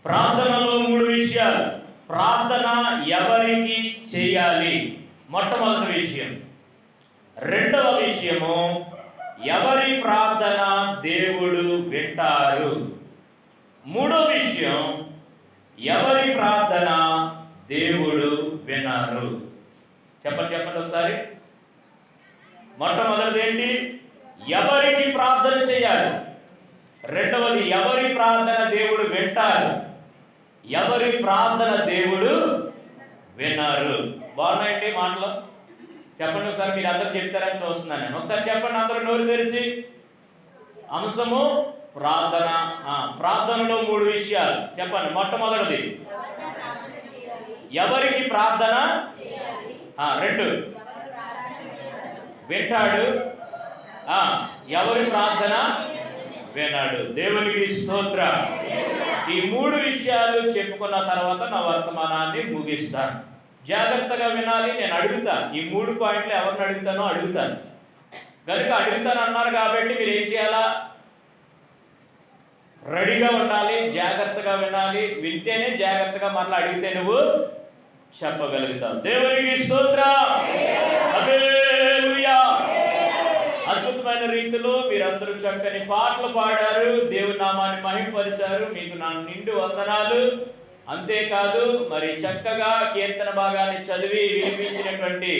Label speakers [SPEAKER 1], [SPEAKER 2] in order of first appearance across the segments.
[SPEAKER 1] ప్రార్థనలో 3 విషయాలు. ప్రార్థన ఎవరికి చేయాలి? మొట్టమొదటి విషయం. రెండవ విషయము, ఎవరి ప్రార్థన దేవుడు వింటారు. మూడో విషయం, ఎవరి ప్రార్థన దేవుడు విన్నారు. చెప్పండి ఒకసారి. మొట్టమొదటిది ఏంటి? ఎవరికి ప్రార్థన చేయాలి. రెండవది, ఎవరి ప్రార్థన దేవుడు వింటారు. ఎవరి ప్రార్థన దేవుడు విన్నారు. బాగున్నాయండి మాటలు? చెప్పండి ఒకసారి. మీరు అందరూ చెప్తారని చూస్తున్నాను నేను. ఒకసారి చెప్పండి అందరూ నోరు తెరిచి. అంశము ప్రార్థన. ప్రార్థనలో 3 విషయాలు చెప్పండి. మొట్టమొదటిది, ఎవరికి ప్రార్థన. 2, వింటాడు. ఎవరి ప్రార్థన విన్నాడు. దేవునికి స్తోత్రం. ఈ 3 విషయాలు చెప్పుకున్న తర్వాత నా వర్తమానాన్ని ముగిస్తాను. జాగ్రత్తగా వినాలి. నేను అడుగుతాను. ఈ 3 పాయింట్లు ఎవరిని అడుగుతానో అడుగుతాను. కనుక అడుగుతాను అన్నారు కాబట్టి మీరు ఏం చేయాలా? రెడీగా ఉండాలి. జాగ్రత్తగా వినాలి. వింటేనే జాగ్రత్తగా మరలా అడిగితే నువ్వు చెప్పగలుగుతావు. దేవునికి స్తోత్రం. హల్లెలూయా. అద్భుతమైన రీతిలో మీరందరూ చక్కని పాటలు పాడారు. దేవుని నామాన్ని మహిమపరిచారు. మీకు నా నిండు వందనాలు. అంతేకాదు, మరి చక్కగా కీర్తన భాగాన్ని చదివి వినిపించినటువంటి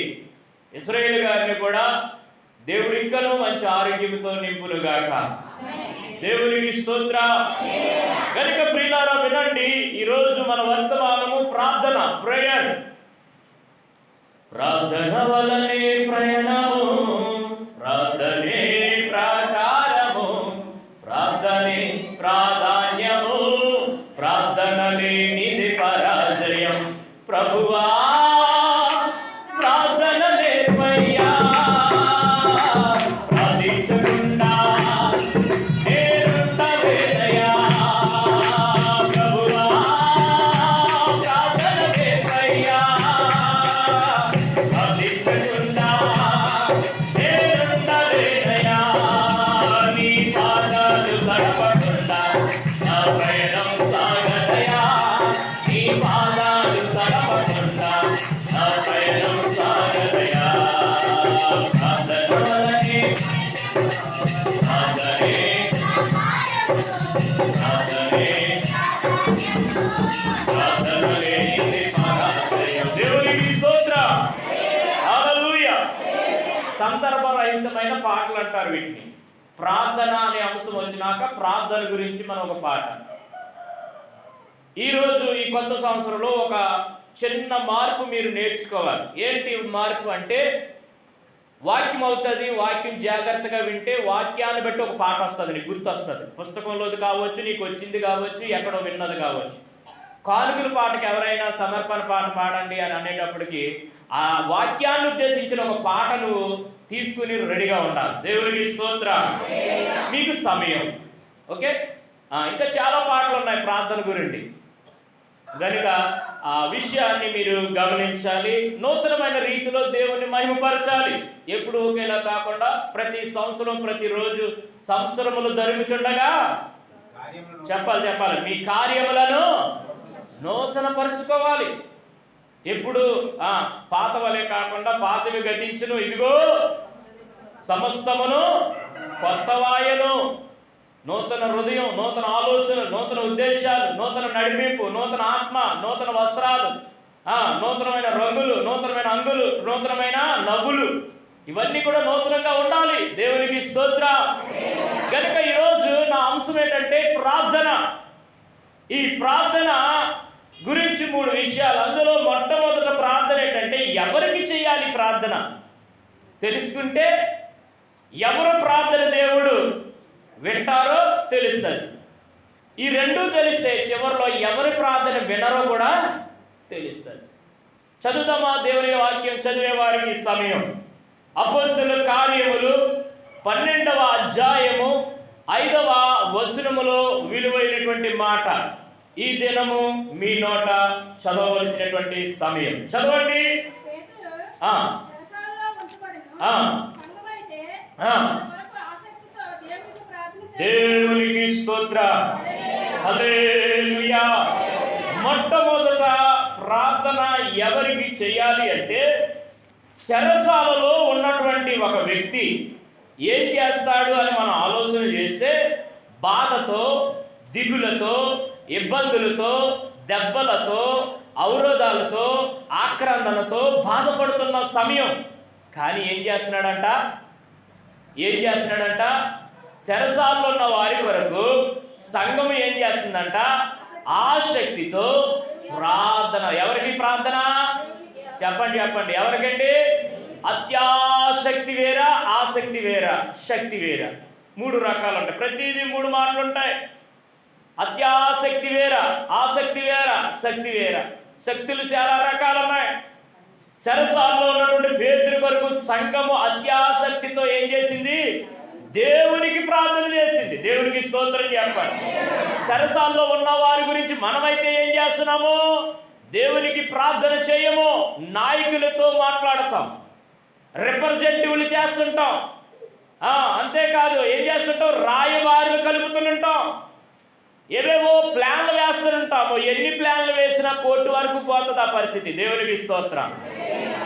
[SPEAKER 1] ఇశ్రాయేలు గారిని కూడా దేవుడు ఇంకనూ మంచి ఆరోగ్యంతో నింపునుగాక. దేవునికి స్తోత్రం. కనుక ప్రియులారా వినండి. ఈరోజు మన వర్తమానము ప్రార్థన, ప్రేయర్. ప్రార్థన వలనే ప్రయాణము, ప్రార్థనే ప్రాకారము, ప్రార్థనే ప్రాధాన్యము, ప్రార్థన లేనిది పరాజయం. ప్రభువా ప్రార్థన నేర్పయ్యా, సాధించకుండా నేరుంటలేదయ్యా. ప్రభువా ప్రార్థన నేర్పయ్యా, సాధించకుండా నేరుంటలేదయ్యా. నీ పాదాలు తడపకుండా నా ప్రయాణం సాగదయా. నీ పాదాలు తడపకుండా నా ప్రయాణం సాగదయా. ప్రార్థన వలనే ప్రార్థనే ప్రార్థనే ప్రార్థన లేనిది పరాజయం. దేవునికి స్తోత్రం. హల్లెలూయా. సందర్భరహితమైన పాటలు అంటారు వీటిని. ప్రార్థన అనే అంశం వచ్చినాక ప్రార్థన గురించి మనం ఒక పాట. ఈరోజు ఈ కొత్త సంవత్సరంలో ఒక చిన్న మార్పు మీరు నేర్చుకోవాలి. ఏంటి మార్పు అంటే, వాక్యం అవుతుంది. వాక్యం జాగ్రత్తగా వింటే వాక్యాన్ని బట్టి ఒక పాట వస్తుంది, నీకు గుర్తు వస్తుంది. పుస్తకంలోది కావచ్చు, నీకు వచ్చింది కావచ్చు, ఎక్కడో విన్నది కావచ్చు. కానుకల పాటకి ఎవరైనా సమర్పణ పాట పాడండి అని అనేటప్పటికి ఆ వాక్యాన్ని ఉద్దేశించిన ఒక పాట నువ్వు తీసుకుని రెడీగా ఉండాలి. దేవునికి స్తోత్రం. మీకు సమయం ఓకే. ఇంకా చాలా పాటలు ఉన్నాయి ప్రార్థన గురించి. కనుక ఆ విషయాన్ని మీరు గమనించాలి. నూతనమైన రీతిలో దేవుని మహిమపరచాలి. ఎప్పుడు ఒకేలా కాకుండా ప్రతి సంవత్సరం, ప్రతిరోజు సంవత్సరములు జరుగుచుండగా చెప్పాలి మీ కార్యములను నూతన పరుచుకోవాలి. ఎప్పుడు పాత వలె కాకుండా పాతవి గతించును, ఇదిగో సమస్తమును కొత్తవాయను. నూతన హృదయం, నూతన ఆలోచనలు, నూతన ఉద్దేశాలు, నూతన నడిపింపు, నూతన ఆత్మ, నూతన వస్త్రాలు, నూతనమైన రంగులు, నూతనమైన అంగులు, నూతనమైన నవ్వులు, ఇవన్నీ కూడా నూతనంగా ఉండాలి. దేవునికి స్తోత్రం. కనుక ఈరోజు నా అంశం ఏంటంటే ప్రార్థన. ఈ ప్రార్థన గురించి 3 విషయాలు. అందులో మొట్టమొదట ప్రార్థన ఏంటంటే, ఎవరికి చేయాలి ప్రార్థన తెలుసుకుంటే ఎవరు ప్రార్థన దేవుడు వింటారో తెలుస్తుంది. ఈ 2 తెలిస్తే చివరిలో ఎవరి ప్రార్థన వినరో కూడా తెలుస్తుంది. చదువుతామా దేవుని వాక్యం? చదివే వారికి సమయం. అపోస్తలుల కార్యములు 12వ అధ్యాయము 5వ వచనములో విలువైనటువంటి మాట. ఈ దినము మీ నోట చదవవలసినటువంటి సమయం. చదవండి. దేవునికి స్తోత్రం. హల్లెలూయా. మొట్టమొదట ప్రార్థన ఎవరికి చేయాలి అంటే, చెరసాలలో ఉన్నటువంటి ఒక వ్యక్తి ఏం చేస్తాడు అని మనం ఆలోచన చేస్తే, బాధతో, దిగులతో, ఇబ్బందులతో, దెబ్బలతో, అవరోధాలతో, ఆక్రందనతో బాధపడుతున్న సమయం. కానీ ఏం చేస్తున్నాడంట? చెరసాల్లో ఉన్న వారి కొరకు సంఘం ఏం చేస్తుందంట? ఆసక్తితో ప్రార్థన. ఎవరికి ప్రార్థన? చెప్పండి ఎవరికండి? అత్యాసక్తి వేరా, ఆసక్తి వేరా, శక్తి వేరా. 3 రకాలు ఉంటాయి. ప్రతిదీ 3 మాటలు ఉంటాయి. అత్యాసక్తి వేరా, ఆసక్తి వేరా, శక్తి వేరా. శక్తులు చాలా రకాలు ఉన్నాయి. చెరసాల్లో ఉన్నటువంటి పేతురు కొరకు సంఘము అత్యాసక్తితో ఏం చేసింది? దేవునికి ప్రార్థన చేసింది. దేవునికి స్తోత్రం చెప్పండి. చెరసాల్లో ఉన్న వారి గురించి మనమైతే ఏం చేస్తున్నాము? దేవునికి ప్రార్థన చేయము. నాయకులతో మాట్లాడతాం, రిప్రజెంటేటివ్లు చేస్తుంటాం. అంతేకాదు ఏం చేస్తుంటాం? రాయబారులు కలుపుతుంటాం, ఏవేవో ప్లాన్లు వేస్తుంటాము. ఎన్ని ప్లాన్లు వేసినా కోర్టు వరకు పోతుంది ఆ పరిస్థితి. దేవునికి స్తోత్రం.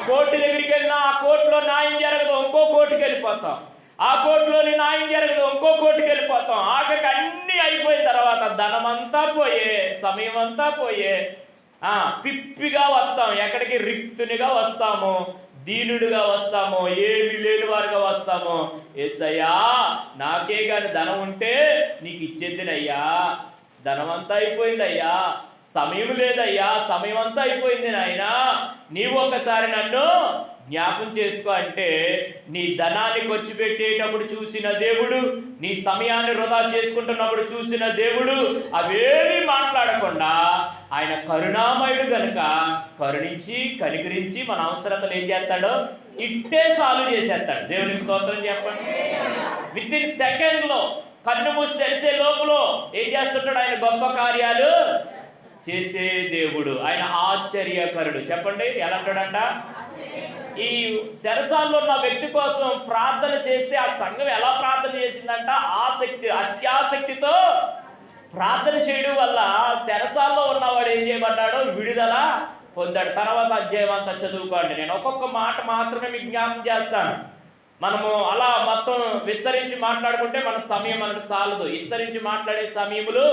[SPEAKER 1] కోర్టు దగ్గరికి వెళ్ళినా ఆ కోర్టులో న్యాయం జరగదు, ఇంకో కోర్టుకి వెళ్ళిపోతాం. ఆ కోర్టులోని న్యాయం జరగదు, ఇంకో కోర్టుకి వెళ్ళిపోతాం. ఆఖరికి అన్నీ అయిపోయిన తర్వాత ధనమంతా పోయే, సమయం అంతా పోయే, పిప్పిగా వస్తాం. ఎక్కడికి? రిక్తునిగా వస్తాము, దీనుడిగా వస్తాము, ఏమి లేని వారుగా వస్తాము. యేసయ్యా, నాకే కానీ ధనం ఉంటే నీకు ఇచ్చేద్దినయ్యా, ధనం అంతా అయిపోయిందయ్యా, సమయం లేదయ్యా, సమయం అంతా అయిపోయింది నాయనా, నీవు ఒకసారి నన్ను జ్ఞాపం చేసుకో అంటే, నీ ధనాన్ని ఖర్చు పెట్టేటప్పుడు చూసిన దేవుడు, నీ సమయాన్ని వృధా చేసుకుంటున్నప్పుడు చూసిన దేవుడు అవేమీ మాట్లాడకుండా ఆయన కరుణామయుడు గనుక కరుణించి కనికరించి మన అవసరతలు ఏం చేస్తాడో ఇట్టే సాల్వ్ చేసేస్తాడు. దేవునికి స్తోత్రం చెప్పండి. విత్ ఇన్ సెకండ్లో, కన్ను మూసి తెరిసే లోపల ఏం చేస్తుంటాడు? ఆయన గొప్ప కార్యాలు చేసే దేవుడు. ఆయన ఆశ్చర్యకరుడు. చెప్పండి, ఎలా అంటాడంట? ఈ చెరసాల్లో ఉన్న వ్యక్తి కోసం ప్రార్థన చేస్తే ఆ సంఘం ఎలా ప్రార్థన చేసిందంట? అత్యాసక్తితో ప్రార్థన చేయడం వల్ల చెరసాల్లో ఉన్నవాడు ఏం చేయబడ్డాడో విడుదల పొందాడు. తర్వాత అధ్యాయం అంతా చదువుకోండి. నేను ఒక్కొక్క మాట మాత్రమే మీకు జ్ఞాపకం చేస్తాను. మనము అలా మొత్తం విస్తరించి మాట్లాడుకుంటే మన సమయం మనకు సాలదు. విస్తరించి మాట్లాడే సమయములు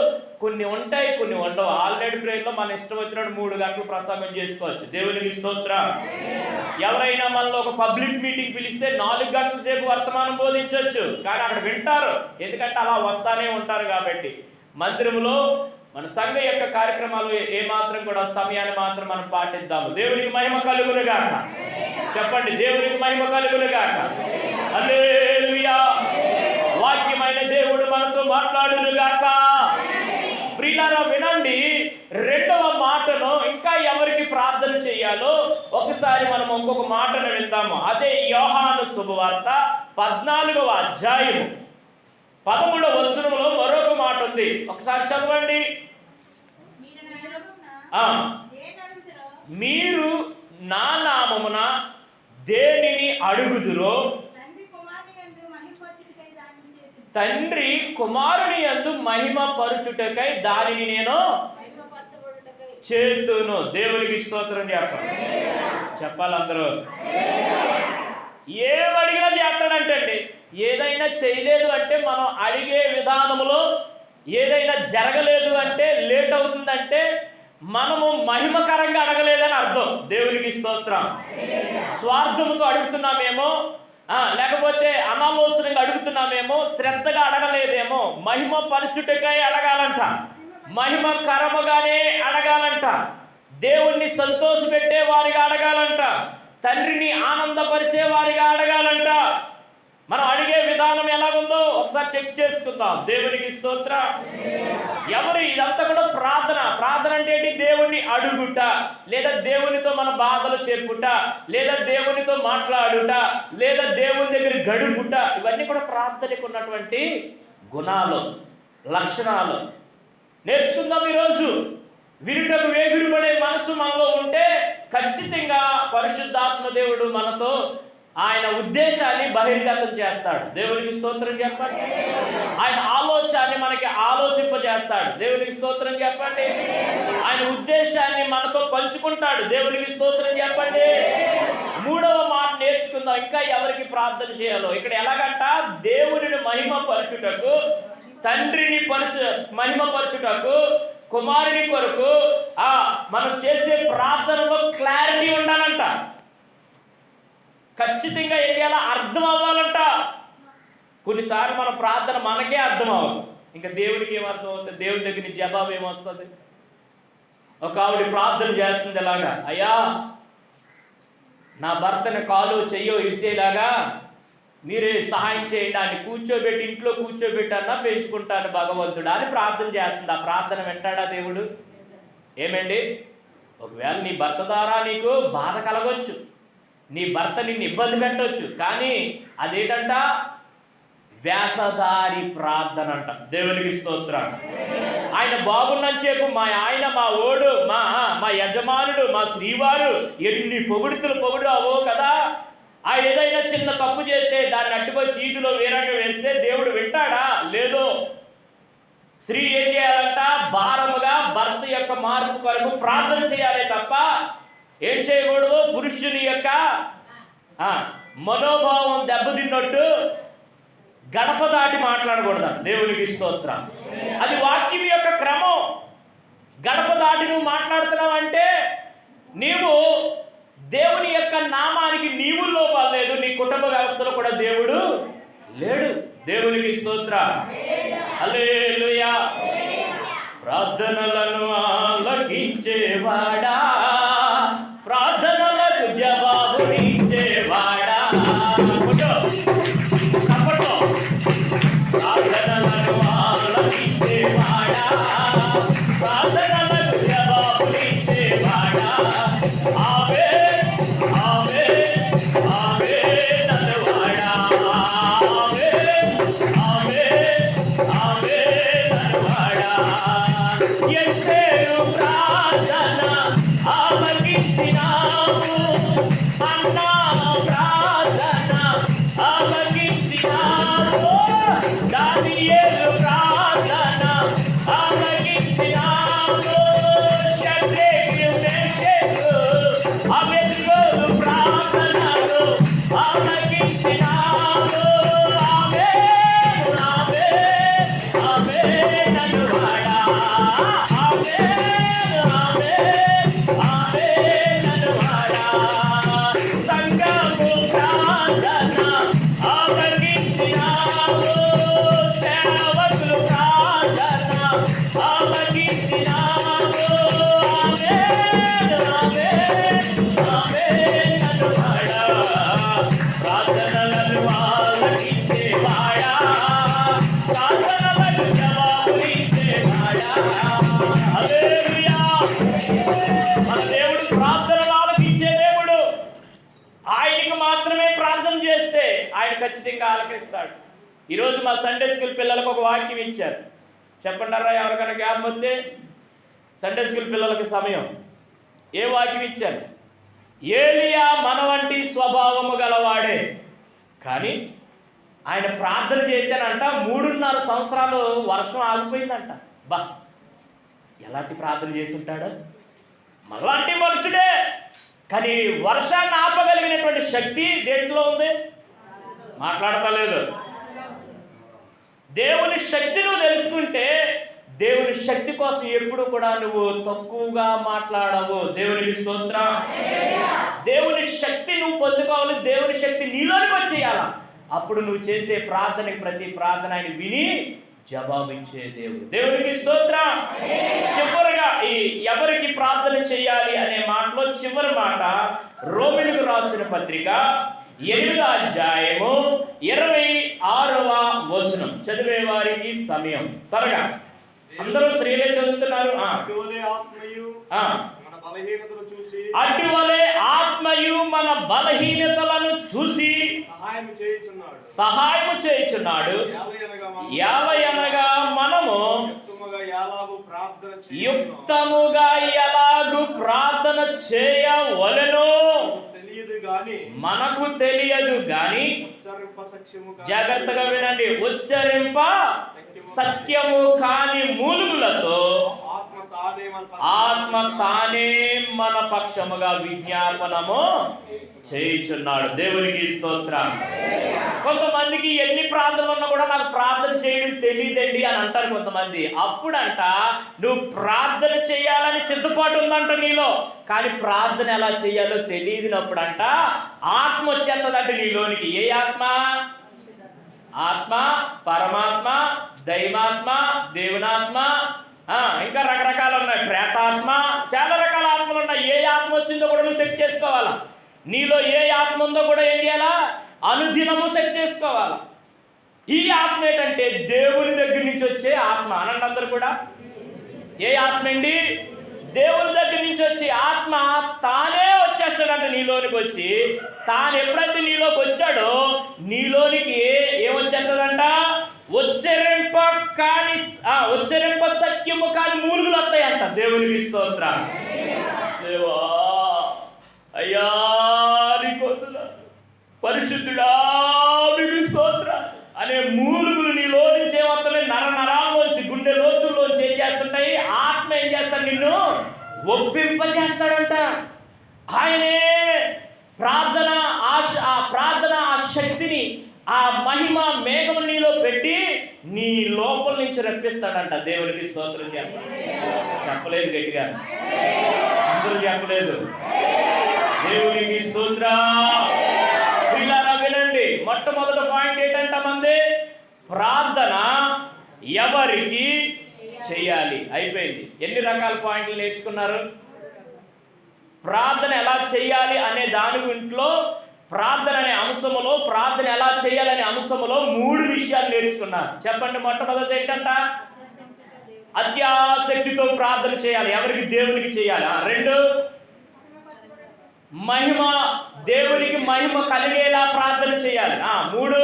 [SPEAKER 1] కొన్ని ఉంటాయి, కొన్ని ఉండవు. ఆల్రెడీ ప్రేయర్లో మన ఇష్టం వచ్చినట్టు 3 గంటలు ప్రసంగం చేసుకోవచ్చు. దేవునికి స్తోత్రం. ఎవరైనా మనలో ఒక పబ్లిక్ మీటింగ్ పిలిస్తే 4 గంటల సేపు వర్తమానం బోధించవచ్చు. కానీ అక్కడ వింటారు, ఎందుకంటే అలా వస్తానే ఉంటారు కాబట్టి. మందిరంలో మన సంఘ యొక్క కార్యక్రమాలు ఏమాత్రం కూడా సమయాన్ని మాత్రం మనం పాటిద్దాము. దేవునికి మహిమ కలుగును గాక. చెప్పండి, దేవునికి మహిమ కలుగును గాక. హల్లెలూయా. వాక్యమైన దేవుడు మనతో మాట్లాడును గాక. ప్రియులారా వినండి, 2వ మాటను ఇంకా ఎవరికి ప్రార్థన చేయాలో ఒకసారి మనం ఇంకొక మాటను విందాము. అదే యోహాను శుభవార్త 14వ అధ్యాయము 13వ వచనంలో మరొక మాట ఉంది. ఒకసారి చదవండి. మీరు నా నామమున దేనిని అడుగుదురో తండ్రి కుమారుని యందు మహిమ పరుచుటకై దానిని నేను చేతును. దేవునికి స్తోత్రం చెప్పాలి అందరూ. ఏమడిగినా చేస్తాడంటండి. ఏదైనా చేయలేదు అంటే మనం అడిగే విధానంలో ఏదైనా జరగలేదు అంటే, లేట్ అవుతుందంటే మనము మహిమకరంగా అడగలేదని అర్థం. దేవునికి స్తోత్రం. స్వార్థముతో అడుగుతున్నామేమో, లేకపోతే అనాలోచనగా అడుగుతున్నామేమో, శ్రద్ధగా అడగలేదేమో. మహిమ పరచుటకై అడగాలంట, మహిమకరముగానే అడగాలంట, దేవుణ్ణి సంతోషపెట్టే వారిగా అడగాలంట, తండ్రిని ఆనందపరిచే వారిగా అడగాలంట. మనం అడిగే విధానం ఎలాగుందో ఒకసారి చెక్ చేసుకుందాం. దేవునికి స్తోత్రం. ఎవరు ఇదంతా కూడా ప్రార్థన అంటే ఏంటి? దేవుణ్ణి అడుగుట, లేదా దేవునితో మన బాధలు చెప్పుట, లేదా దేవునితో మాట్లాడుట, లేదా దేవుని దగ్గర గడుపుట. ఇవన్నీ కూడా ప్రార్థనకు ఉన్నటువంటి గుణాలు, లక్షణాలు. నేర్చుకుందాం ఈరోజు. వినుటకు వేగిరపడే మనసు మనలో ఉంటే ఖచ్చితంగా పరిశుద్ధాత్మ దేవుడు మనతో ఆయన ఉద్దేశాన్ని బహిర్గతం చేస్తాడు. దేవునికి స్తోత్రం చెప్పండి. ఆయన ఆలోచనని మనకి ఆలోచింపజేస్తాడు. దేవునికి స్తోత్రం చెప్పండి. ఆయన ఉద్దేశాన్ని మనతో పంచుకుంటాడు. దేవునికి స్తోత్రం చెప్పండి. మూడవ మాట నేర్చుకుందాం, ఇంకా ఎవరికి ప్రార్థన చేయాలో. ఇక్కడ ఎలాగంట, దేవునిని మహిమపరచుటకు, తండ్రిని మహిమపరచుటకు, కుమారుని కొరకు మనం చేసే ప్రార్థనలో క్లారిటీ ఉండాలంట. ఖచ్చితంగా ఏం చేయాలో అర్థం అవ్వాలంట. కొన్నిసార్లు మన ప్రార్థన మనకే అర్థం అవ్వదు, ఇంకా దేవునికి ఏమర్థం అవుతుంది? దేవుని దగ్గర నుంచి జవాబు ఏమొస్తుంది? ఒక ఆవిడ ప్రార్థన చేస్తుంది ఎలాగా, అయ్యా నా భర్తను కాలు చెయ్యో ఇరిసేలాగా మీరే సహాయం చేయండి, ఆయన కూర్చోబెట్టి ఇంట్లో కూర్చోబెట్టన్నా పెంచుకుంటాను భగవంతుడా అని ప్రార్థన చేస్తుంది. ఆ ప్రార్థన వింటాడా దేవుడు? ఏమండి, ఒకవేళ నీ భర్త ద్వారా నీకు బాధ కలగవచ్చు, నీ భర్త నిన్ను ఇబ్బంది పెట్టవచ్చు, కానీ అదేంటంట, వ్యాసదారి ప్రార్థన అంట. దేవునికి స్తోత్రం. ఆయన బాగున్నని చెప్పు, మా ఆయన, మా ఓడు, మా యజమానుడు, మా శ్రీవారు ఎన్ని పొగుడు అవో కదా. ఆయన ఏదైనా చిన్న తప్పు చేస్తే దాన్ని అడ్డుకొచ్చి ఈదులో వీరంగా వేస్తే దేవుడు వింటాడా? లేదు. స్త్రీ ఏం చేయాలంట, భారముగా భర్త యొక్క మార్పు కొరకు ప్రార్థన చేయాలి తప్ప ఏం చేయకూడదు, పురుషుని యొక్క మనోభావం దెబ్బతిన్నట్టు గడప దాటి మాట్లాడకూడదు. దేవునికి స్తోత్రం. అది వాక్యం యొక్క క్రమం. గడప దాటి నువ్వు మాట్లాడుతున్నావు అంటే నీవు దేవుని యొక్క నామానికి నీవు లోపలేదు, నీ కుటుంబ వ్యవస్థలో కూడా దేవుడు లేడు. దేవునికి స్తోత్రం. హల్లెలూయా. ప్రార్థనలను ఆలకించేవాడా, ప్రార్థనలకు జవాబునిచ్చేవాడా, ప్రార్థనలను ఆలకించేవాడా, ప్రార్థనలకు జవాబునిచ్చేవాడా, ఆమె ఆమె ఆమె నన్నవాడా, ఆమె ఆమె ఆమె నన్నవాడా. ఎంతేను ప్రార్థన ఆలకించినావు, అన్నా ప్రార్థన ఆలకించినావు, దానియేలు ప్రార్థన ఆలకించినావు, షడ్రకు మేషకు అబేద్నెగో ప్రార్థనలు ఆలకించినావు. ఆమేన్ ఆమేన్ ఆమేన్ అనువాడా, ఆమేన్ ఆమేన్ ఆమేన్ అనువాడా. సంఘము ప్రార్థన ఆలకించినావు, సేవకులు ప్రార్థన ఆలకించినావు. ఆమేన్ ఆమేన్ ఆమేన్ అనువాడా. ప్రార్థనలను ఆలకించేవాడా, ప్రార్థనలకు జవాబునిచ్చేవాడా. హల్లెలూయా. మన దేవుడు ప్రార్థనలు ఆలకించే దేవుడు. ఆయనకు మాత్రమే ప్రార్థన చేస్తే ఆయన ఖచ్చితంగా ఆలకిస్తాడు. ఈరోజు మా సండే స్కూల్ పిల్లలకు ఒక వాక్యం ఇచ్చారు. చెప్పండారా ఎవరికైనా గ్యాప్ వస్తే? సండే స్కూల్ పిల్లలకి సమయం. ఏ వాక్యం ఇచ్చారు? ఏలియా మన వంటి స్వభావము గలవాడే, కానీ ఆయన ప్రార్థన చేస్తేనంట 3.5 సంవత్సరాలు వర్షం ఆగిపోయిందంట. బా, ఎలాంటి ప్రార్థన చేసి ఉంటాడు? మళ్ళాంటి మనుషుడే, కానీ వర్షాన్ని ఆపగలిగినటువంటి శక్తి దేంట్లో ఉంది? మాట్లాడతలేదు. దేవుని శక్తి నువ్వు తెలుసుకుంటే దేవుని శక్తి కోసం ఎప్పుడు కూడా నువ్వు తక్కువగా మాట్లాడవు. దేవునికి స్తోత్రం. దేవుని శక్తి నువ్వు పొందుకోవాలి. దేవుని శక్తి నీలోనికి వచ్చేయాల. అప్పుడు నువ్వు చేసే ప్రార్థనకి ప్రతి ప్రార్థన ఆయన విని జవాబిచ్చే దేవుడు. దేవునికి స్తోత్రం. చివరిగా ఎవరికి ప్రార్థన చేయాలి అనే మాటలో చివరి మాట రోమీయులకు రాసిన పత్రిక 8వ అధ్యాయము 26వ వచనం. చదివే వారికి సమయం. త్వరగా అందరూ స్త్రీలే చదువుతున్నారు. అటువలే ఆత్మయు మన బలహీనతలను చూసి సహాయము చేయుచున్నాడు. యావయనగా మనము యుక్తముగా ఎలాగు ప్రార్థన చేయవలెనో గాని జాగ్రత్తగా వినండి, ఉచ్చరింప సత్యము కాని మూలుగులతో ఆత్మ తానే మన పక్షముగా విజ్ఞాపనము చేయుచున్నాడు. దేవునికి స్తోత్రం. కొంతమందికి ఎన్ని ప్రార్థనలు ఉన్నా కూడా నాకు ప్రార్థన చేయడం తెలియదండి అని అంటారు కొంతమంది. అప్పుడంట నువ్వు ప్రార్థన చేయాలని సిద్ధపాటు ఉందంట నీలో, కానీ ప్రార్థన ఎలా చేయాలో తెలియదునప్పుడంట ఆత్మ వచ్చేస్తుందంట నీలోనికి. ఏ ఆత్మ? ఆత్మ, పరమాత్మ, దైవాత్మ, దేవునాత్మ, ఇంకా రకరకాలు ఉన్నాయి, ప్రేతాత్మ, చాలా రకాల ఆత్మలు ఉన్నాయి. ఏ ఆత్మ వచ్చిందో కూడా నువ్వు సెట్ చేసుకోవాలా. నీలో ఏ ఆత్మ ఉందో కూడా ఏం చేయాలా? అనుదినము సెట్ చేసుకోవాలా. ఈ ఆత్మ ఏంటంటే దేవుని దగ్గర నుంచి వచ్చే ఆత్మ. అనండి అందరు కూడా. ఏ ఆత్మ అండి? దేవుని దగ్గర నుంచి వచ్చే ఆత్మ తానే వచ్చేస్తాడంట నీలోనికి వచ్చి. తాను ఎప్పుడైతే నీలోకి వచ్చాడో నీలోనికి ఏమొచ్చేస్తుందంట? ఉచ్చరింప సత్యము కాని మూలుగులు వస్తాయంట. దేవునికి స్తోత్రం. దేవా అయ్యా నీకు పరిశుద్ధుడా మీకు స్తోత్రం అనే మూలుగులు నీలో నుంచి ఏమవుతాయి? నరాల్లోంచి, గుండె లోతుల్లోంచి ఏం చేస్తుంటాయి? ఆత్మ ఏం చేస్తాడు? నిన్ను ఒప్పింపచేస్తాడంట. ఆయనే ప్రార్థన ఆ శక్తిని, ఆ మహిమ మేఘము నీలో పెట్టి నీ లోపల నుంచి రప్పిస్తాడంట. దేవునికి స్తోత్రం. చెప్పలేదు గట్టిగా, అందరూ చెప్పలేదు. దేవునికి స్తోత్రం. పిల్లరా వినండి, మొట్టమొదటి పాయింట్ ఏంటంట మంది? ప్రార్థన ఎవరికి చేయాలి. అయిపోయింది. ఎన్ని రకాల పాయింట్లు నేర్చుకున్నారు? ప్రార్థన ఎలా చేయాలి అనే దాని ఇంట్లో ప్రార్థన అనే అంశములో, ప్రార్థన ఎలా చేయాలనే అంశములో 3 విషయాలు నేర్చుకున్నారు. చెప్పండి. మొట్టమొదటి ఏంటంట? అత్యాసక్తితో ప్రార్థన చేయాలి. ఎవరికి? దేవునికి చేయాలి. 2, మహిమ, దేవునికి మహిమ కలిగేలా ప్రార్థన చేయాలి. 3,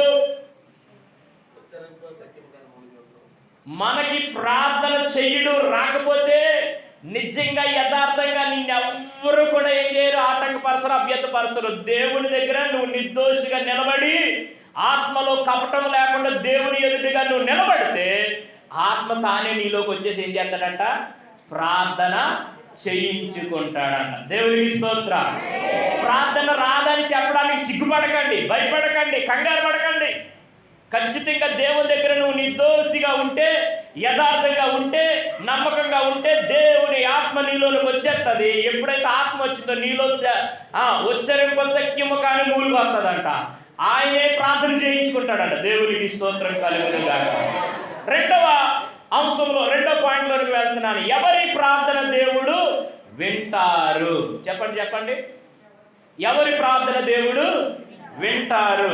[SPEAKER 1] మనకి ప్రార్థన చెయ్యడం రాకపోతే నిజంగా యథార్థంగా నిన్నెవ్వరు కూడా ఏం చేయరు, ఆటంకపరచరు, అభ్యంతరపరచరు. దేవుని దగ్గర నువ్వు నిర్దోషిగా నిలబడి ఆత్మలో కపటం లేకుండా దేవుని ఎదుటిగా నువ్వు నిలబడితే ఆత్మ తానే నీలోకి వచ్చేసి ఏం చేస్తాడంట? ప్రార్థన చేయించుకుంటాడంట. దేవునికి స్తోత్రం. ప్రార్థన రాదని చెప్పడానికి సిగ్గుపడకండి, భయపడకండి, కంగారు పడకండి. ఖచ్చితంగా దేవుని దగ్గర నువ్వు నిర్దోషిగా ఉంటే, యథార్థంగా ఉంటే, నమ్మకంగా ఉంటే దేవుని ఆత్మ నీలోకి వచ్చేస్తుంది. ఎప్పుడైతే ఆత్మ వచ్చిందో నీలో ఉచ్చరింప సఖ్యము కానీ మూలుగు వస్తుందంట. ఆయనే ప్రార్థన చేయించుకుంటాడంట. దేవునికి స్తోత్రం కలుగును గాక. రెండవ అంశంలో, రెండో పాయింట్లోకి వెళ్తున్నాను. ఎవరి ప్రార్థన దేవుడు వింటారు? చెప్పండి. ఎవరి ప్రార్థన దేవుడు వింటారు?